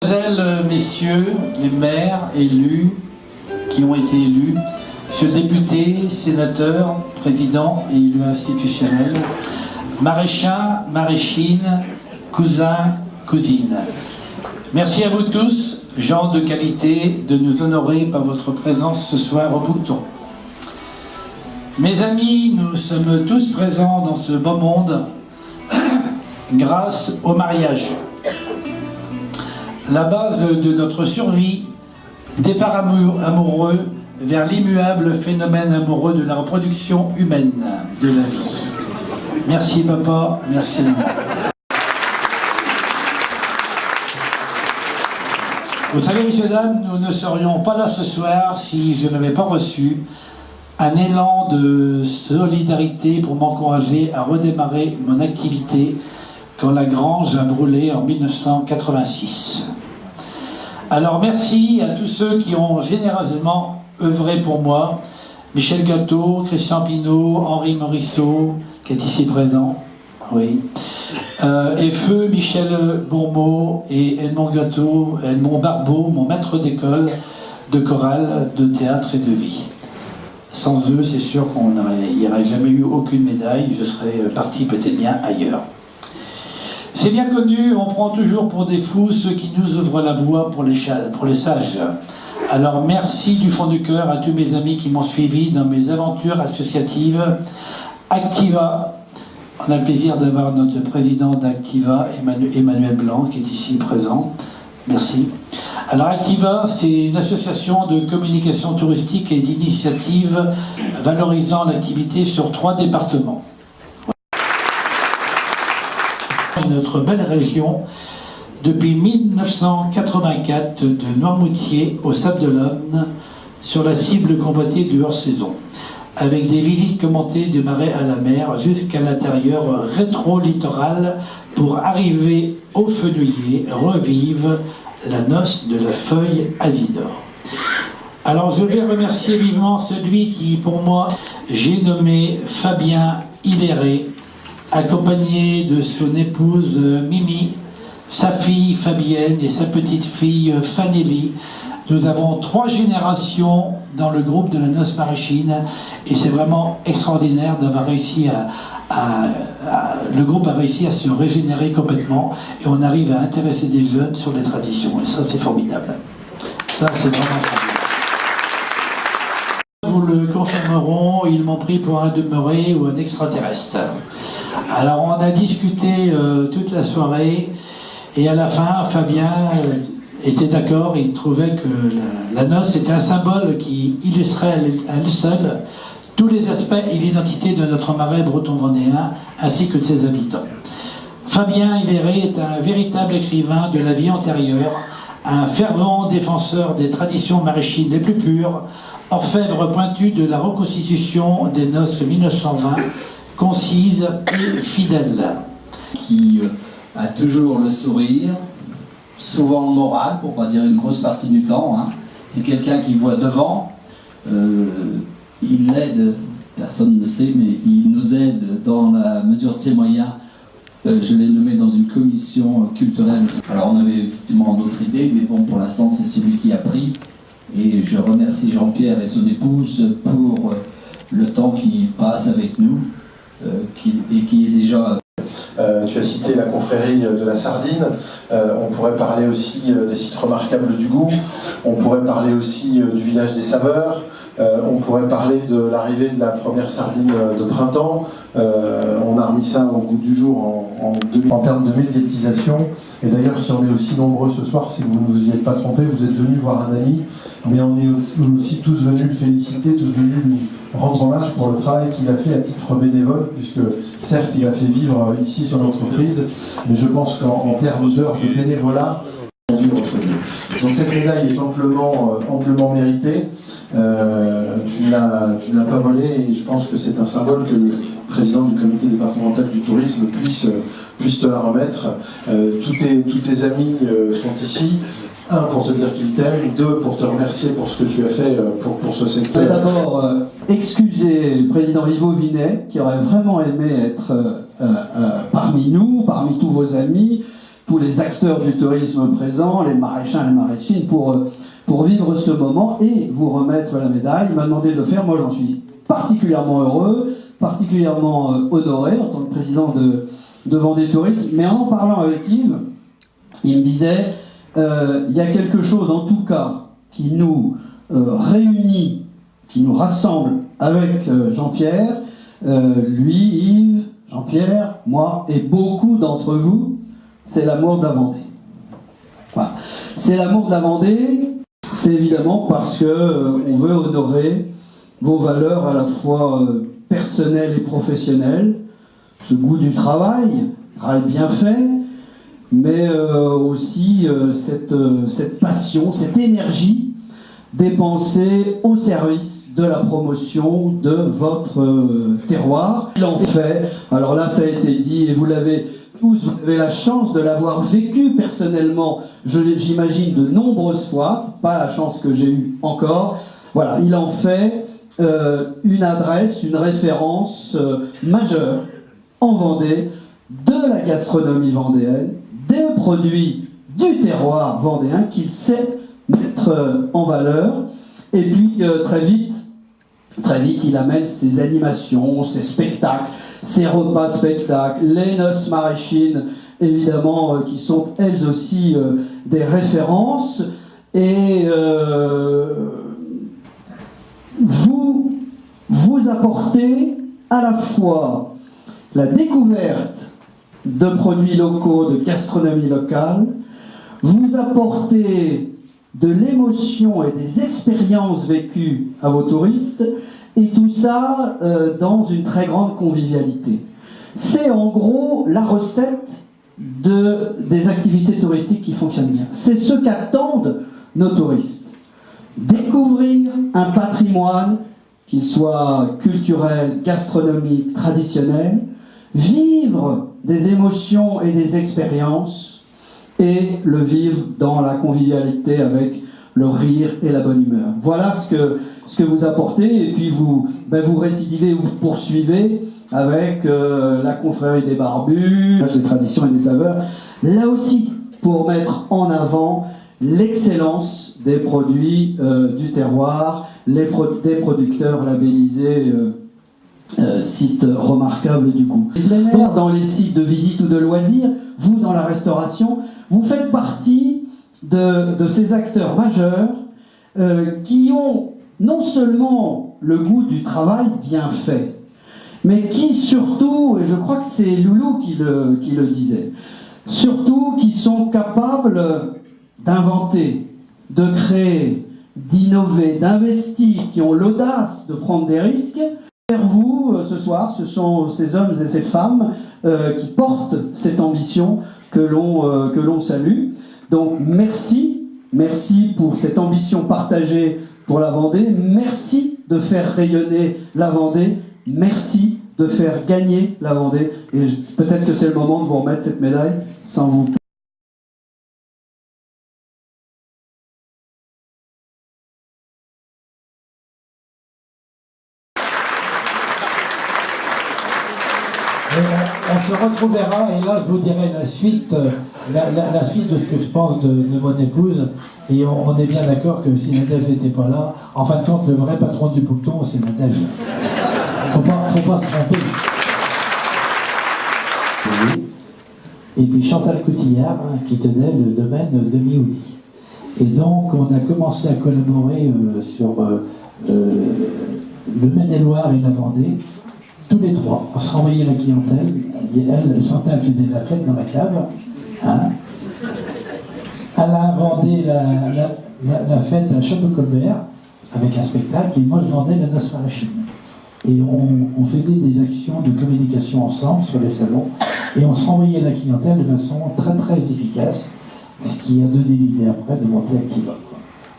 Mesdemoiselles, messieurs, les maires élus, qui ont été élus, monsieur le député, sénateur, président et élus institutionnels, maraîchins, maraîchines, cousins, cousines. Merci à vous tous, gens de qualité, de nous honorer par votre présence ce soir au Bouton. Mes amis, nous sommes tous présents dans ce beau monde grâce au mariage. La base de notre survie, départ amoureux vers l'immuable phénomène amoureux de la reproduction humaine de la vie. Merci papa, merci maman. Vous savez, messieurs, dames, nous ne serions pas là ce soir si je n'avais pas reçu un élan de solidarité pour m'encourager à redémarrer mon activité quand la grange a brûlé en 1986. Alors merci à tous ceux qui ont généreusement œuvré pour moi, Michel Gâteau, Christian Pinault, Henri Morisseau, qui est ici présent, oui, et feu Michel Bourmeau et Edmond Gâteau, Edmond Barbeau, mon maître d'école de chorale, de théâtre et de vie. Sans eux, c'est sûr qu'il n'y aurait jamais eu aucune médaille, je serais parti peut-être bien ailleurs. C'est bien connu, on prend toujours pour des fous ceux qui nous ouvrent la voie pour les sages. Alors merci du fond du cœur à tous mes amis qui m'ont suivi dans mes aventures associatives. Activa, on a le plaisir d'avoir notre président d'Activa, Emmanuel Blanc, qui est ici présent. Merci. Alors Activa, c'est une association de communication touristique et d'initiative valorisant l'activité sur 3 départements. Notre belle région depuis 1984 de Noirmoutier au Sable-d'Olonne sur la cible convoitée du hors-saison, avec des visites commentées du Marais à la mer jusqu'à l'intérieur rétro-littoral pour arriver au Fenouiller, revive la noce de la feuille Asidore. Alors je vais remercier vivement celui qui, pour moi, j'ai nommé Fabien Ibéré, accompagné de son épouse Mimi, sa fille Fabienne et sa petite fille Fanélie. Nous avons 3 générations dans le groupe de la noce maraîchine et c'est vraiment extraordinaire d'avoir réussi le groupe a réussi à se régénérer complètement et on arrive à intéresser des jeunes sur les traditions et ça c'est formidable. Ça c'est vraiment formidable. Vous le confirmeront, ils m'ont pris pour un demeuré ou un extraterrestre. Alors on a discuté toute la soirée et à la fin Fabien était d'accord, il trouvait que la noce était un symbole qui illustrait à lui seul tous les aspects et l'identité de notre marais breton-vendéen ainsi que de ses habitants. Fabien Ibéré est un véritable écrivain de la vie antérieure, un fervent défenseur des traditions maraîchines les plus pures, orfèvre pointu de la reconstitution des noces 1920, concise et fidèle. Qui a toujours le sourire, souvent le moral, pour pas dire une grosse partie du temps. Hein. C'est quelqu'un qui voit devant, il aide, personne ne le sait, mais il nous aide dans la mesure de ses moyens. Je l'ai nommé dans une commission culturelle. Alors on avait effectivement d'autres idées, mais bon, pour l'instant c'est celui qui a pris. Et je remercie Jean-Pierre et son épouse pour le temps qu'il passe avec nous. Et qui est déjà... Tu as cité la confrérie de la Sardine, on pourrait parler aussi des sites remarquables du Goût, on pourrait parler aussi du village des Saveurs, on pourrait parler de l'arrivée de la première sardine de printemps, on a remis ça au goût du jour en termes de médiatisation, et d'ailleurs si on est aussi nombreux ce soir, si vous ne vous y êtes pas trompé, vous êtes venus voir un ami, mais on est aussi tous venus le féliciter, tous venus lui rendre hommage pour le travail qu'il a fait à titre bénévole, puisque certes il a fait vivre ici son entreprise, mais je pense qu'en termes d'heures de bénévolat, on vit autre chose. Donc cette médaille est amplement méritée, tu ne l'as pas volée et je pense que c'est un symbole que le président du comité départemental du tourisme puisse te la remettre. Tous tes amis sont ici. 1 pour te dire qu'ils t'aiment, 2 pour te remercier pour ce que tu as fait pour ce secteur. D'abord, excuser le président Ivo Vinet, qui aurait vraiment aimé être parmi nous, parmi tous vos amis, tous les acteurs du tourisme présents, les maraîchins, les maraîchines, pour vivre ce moment et vous remettre la médaille. Il m'a demandé de le faire, moi j'en suis particulièrement heureux, particulièrement honoré en tant que président de Vendée Tourisme, mais en parlant avec Yves, il me disait, il y a quelque chose en tout cas qui nous réunit, qui nous rassemble avec Jean-Pierre, lui, Yves, Jean-Pierre, moi et beaucoup d'entre vous, c'est l'amour de la Vendée. Voilà. C'est l'amour de la Vendée, c'est évidemment parce qu'on veut honorer vos valeurs à la fois personnelles et professionnelles, ce goût du travail bien fait, mais aussi cette passion, cette énergie dépensée au service de la promotion de votre terroir. Il en fait, alors là ça a été dit, et vous l'avez tous, vous avez la chance de l'avoir vécu personnellement, j'imagine de nombreuses fois, c'est pas la chance que j'ai eue encore. Voilà, il en fait une adresse, une référence majeure en Vendée, de la gastronomie vendéenne, des produits du terroir vendéen qu'il sait mettre en valeur. Et puis très vite, il amène ses animations, ses spectacles, ses repas-spectacles, les noces maraîchines, évidemment, qui sont elles aussi des références. Et vous apportez à la fois la découverte de produits locaux, de gastronomie locale, vous apportez de l'émotion et des expériences vécues à vos touristes, et tout ça dans une très grande convivialité. C'est en gros la recette des activités touristiques qui fonctionnent bien. C'est ce qu'attendent nos touristes. Découvrir un patrimoine, qu'il soit culturel, gastronomique, traditionnel, vivre des émotions et des expériences, et le vivre dans la convivialité avec le rire et la bonne humeur. Voilà ce que vous apportez, et puis vous récidivez, vous poursuivez avec la confrérie des barbus, des traditions et des saveurs, là aussi pour mettre en avant l'excellence des produits du terroir, des producteurs labellisés, sites remarquables du goût. Dans les sites de visite ou de loisirs, vous dans la restauration, vous faites partie de ces acteurs majeurs qui ont non seulement le goût du travail bien fait, mais qui surtout, et je crois que c'est Loulou qui le disait, surtout qui sont capables d'inventer, de créer, d'innover, d'investir, qui ont l'audace de prendre des risques. Vers vous, ce soir, ce sont ces hommes et ces femmes qui portent cette ambition que l'on salue. Donc merci pour cette ambition partagée pour la Vendée, merci de faire rayonner la Vendée, merci de faire gagner la Vendée, et peut-être que c'est le moment de vous remettre cette médaille sans vous. On se retrouvera, et là je vous dirai la suite de ce que je pense de mon épouse, et on est bien d'accord que si Nadège n'était pas là, en fin de compte, le vrai patron du bouqueton, c'est Nadège. Faut pas se tromper. Et puis Chantal Coutillard, qui tenait le domaine de Mioudi. Et donc on a commencé à collaborer sur le Maine-et-Loire et la Vendée. Tous les trois, on se renvoyait la clientèle, et elle, Chantal, faisait la fête dans la cave, hein. Elle a vendé la fête à Château-Colbert, avec un spectacle, et moi je vendais la noce maraîchine. Et on faisait des actions de communication ensemble sur les salons, et on se renvoyait la clientèle de façon très très efficace, ce qui a donné l'idée après de monter Activa.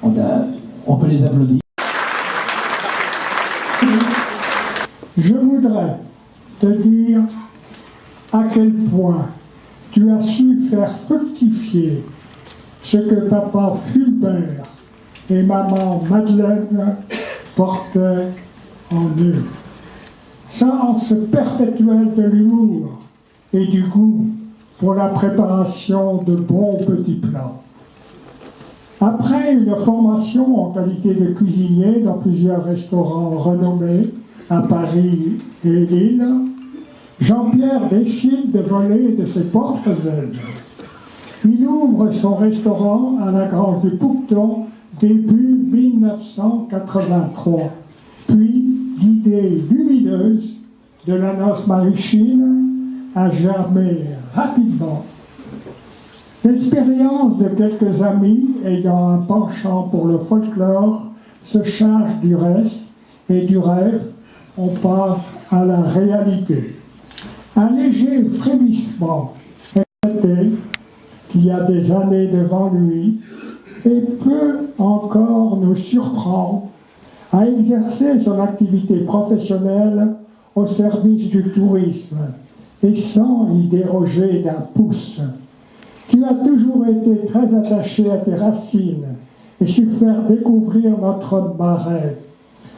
On peut les applaudir. Je voudrais te dire à quel point tu as su faire fructifier ce que papa Fulbert et maman Madeleine portaient en eux. Sens perpétuel de l'humour et du goût pour la préparation de bons petits plats. Après une formation en qualité de cuisinier dans plusieurs restaurants renommés à Paris et Lille, Jean-Pierre décide de voler de ses propres ailes. Il ouvre son restaurant à la Grange du Poucton début 1983. Puis, l'idée lumineuse de la noce Marichine a germé rapidement. L'expérience de quelques amis ayant un penchant pour le folklore se charge du reste, et du rêve, on passe à la réalité. Un léger frémissement est noté qu'il y a des années devant lui et peut encore nous surprendre à exercer son activité professionnelle au service du tourisme et sans y déroger d'un pouce. Tu as toujours été très attaché à tes racines et su faire découvrir notre marais,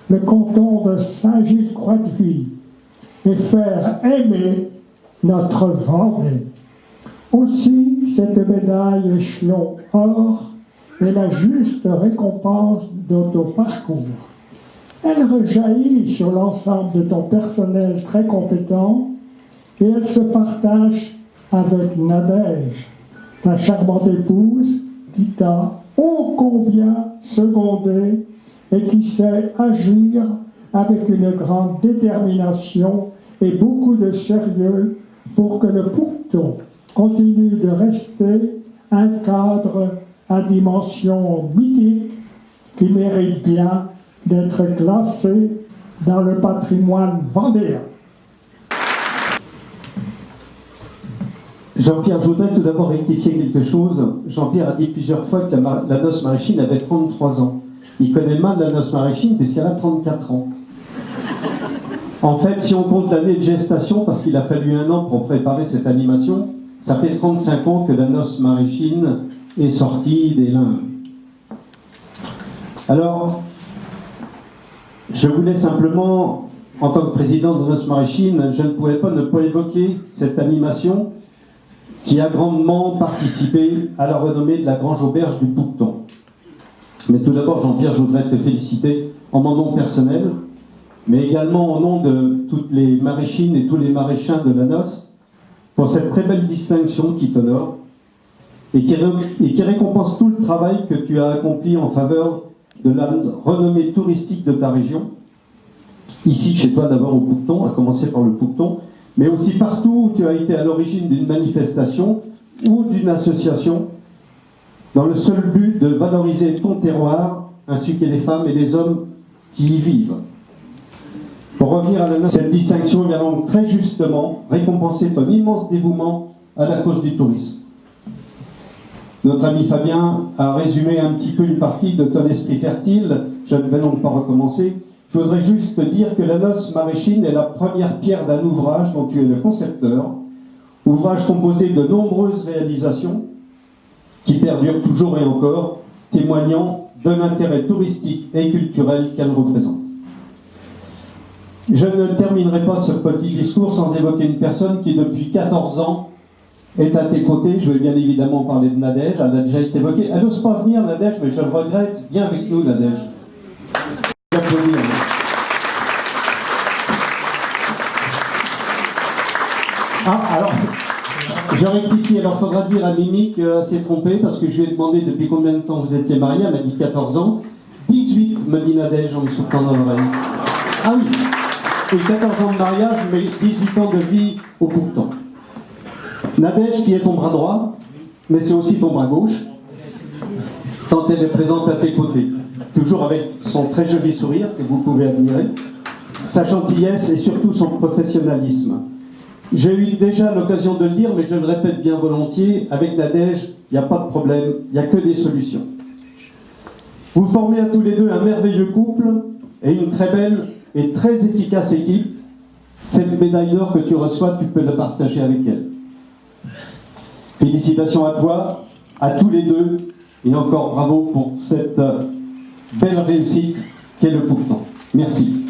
le canton de Saint-Gilles-Croix-de-Vie, et faire aimer notre Vendée. Aussi, cette médaille échelon or est la juste récompense de ton parcours. Elle rejaillit sur l'ensemble de ton personnel très compétent et elle se partage avec Nadège, ta charmante épouse qui t'a ô combien secondé et qui sait agir avec une grande détermination et beaucoup de sérieux pour que le Poucton continue de rester un cadre à dimension mythique qui mérite bien d'être classé dans le patrimoine vendéen. Jean-Pierre, je voudrais tout d'abord rectifier quelque chose. Jean-Pierre a dit plusieurs fois que la noce Marichine avait 33 ans. Il connaît mal la noce Marichine puisqu'elle a 34 ans. En fait, si on compte l'année de gestation, parce qu'il a fallu 1 an pour préparer cette animation, ça fait 35 ans que la noce Marichine est sortie des limbes. Alors, je voulais simplement, en tant que président de noce Marichine, je ne pouvais pas ne pas évoquer cette animation qui a grandement participé à la renommée de la Grange Auberge du Poucton. Mais tout d'abord, Jean-Pierre, je voudrais te féliciter en mon nom personnel, mais également au nom de toutes les maraîchines et tous les maraîchins de la noce, pour cette très belle distinction qui t'honore et qui récompense tout le travail que tu as accompli en faveur de la renommée touristique de ta région, ici chez toi d'abord au Poucton, à commencer par le Poucton, mais aussi partout où tu as été à l'origine d'une manifestation ou d'une association, dans le seul but de valoriser ton terroir, ainsi que les femmes et les hommes qui y vivent. Pour revenir à la noce, cette distinction vient donc très justement récompenser ton immense dévouement à la cause du tourisme. Notre ami Fabien a résumé un petit peu une partie de ton esprit fertile, je ne vais donc pas recommencer. Je voudrais juste te dire que la noce Marichine est la première pierre d'un ouvrage dont tu es le concepteur, ouvrage composé de nombreuses réalisations qui perdurent toujours et encore, témoignant de l'intérêt touristique et culturel qu'elle représente. Je ne terminerai pas ce petit discours sans évoquer une personne qui, depuis 14 ans, est à tes côtés. Je vais bien évidemment parler de Nadège, elle a déjà été évoquée. Elle n'ose pas venir, Nadège, mais je le regrette. Viens avec nous, Nadège. Ah, alors, je rectifie. Alors, il faudra dire à Mimi qu'elle s'est trompée, parce que je lui ai demandé depuis combien de temps vous étiez mariés. Elle m'a dit 14 ans. 18, me dit Nadège en me soufflant dans l'oreille. Ah oui, et 14 ans de mariage, mais 18 ans de vie au Poucton. Nadège, qui est ton bras droit, mais c'est aussi ton bras gauche, tant elle est présente à tes côtés. Toujours avec son très joli sourire, que vous pouvez admirer, sa gentillesse et surtout son professionnalisme. J'ai eu déjà l'occasion de le dire, mais je le répète bien volontiers, avec Nadège, il n'y a pas de problème, il n'y a que des solutions. Vous formez à tous les deux un merveilleux couple et une très belle et très efficace équipe. Cette médaille d'or que tu reçois, tu peux la partager avec elle. Félicitations à toi, à tous les deux, et encore bravo pour cette belle réussite qu'est le Poucton. Merci.